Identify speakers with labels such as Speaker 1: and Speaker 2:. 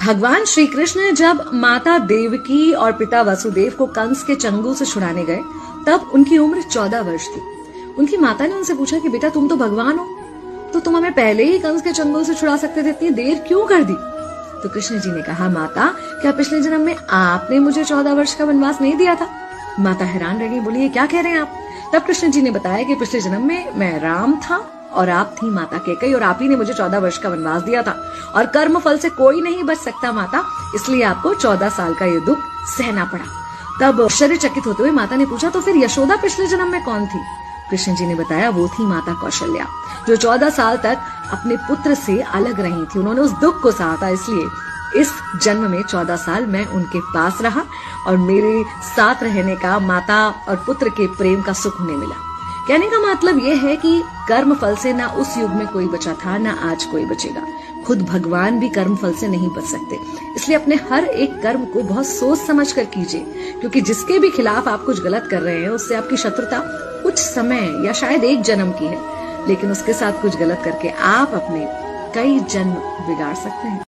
Speaker 1: भगवान श्री कृष्ण जब माता देवकी और पिता वसुदेव को कंस के चंगुल से छुड़ाने गए तब उनकी उम्र 14 वर्ष थी। उनकी माता ने उनसे पूछा कि बेटा तुम तो भगवान हो, तो तुम हमें पहले ही कंस के चंगुल से छुड़ा सकते थे, इतनी देर क्यों कर दी? तो कृष्ण जी ने कहा, माता क्या पिछले जन्म में आपने मुझे 14 वर्ष का वनवास नहीं दिया था? माता हैरान रह गई, बोली ये क्या कह रहे हैं आप? तब कृष्ण जी ने बताया कि पिछले जन्म में मैं राम था और आप थी माता कैकेयी और आप ही ने मुझे 14 वर्ष का वनवास दिया था और कर्म फल से कोई नहीं बच सकता माता, इसलिए आपको 14 साल का ये दुख सहना पड़ा। तब आश्चर्यचकित होते हुए माता ने पूछा, तो फिर यशोदा पिछले जन्म में कौन थी? कृष्ण जी ने बताया, वो थी माता कौशल्या, जो 14 साल तक अपने पुत्र से अलग रही थी। उन्होंने उस दुख को सहा था, इसलिए इस जन्म में 14 साल मैं उनके पास रहा और मेरे साथ रहने का माता और पुत्र के प्रेम का सुख उन्हें मिला। कहने का मतलब यह है कि कर्म फल से ना उस युग में कोई बचा था, ना आज कोई बचेगा। खुद भगवान भी कर्म फल से नहीं बच सकते, इसलिए अपने हर एक कर्म को बहुत सोच समझ कर कीजिए, क्योंकि जिसके भी खिलाफ आप कुछ गलत कर रहे हैं उससे आपकी शत्रुता कुछ समय या शायद एक जन्म की है, लेकिन उसके साथ कुछ गलत करके आप अपने कई जन्म बिगाड़ सकते हैं।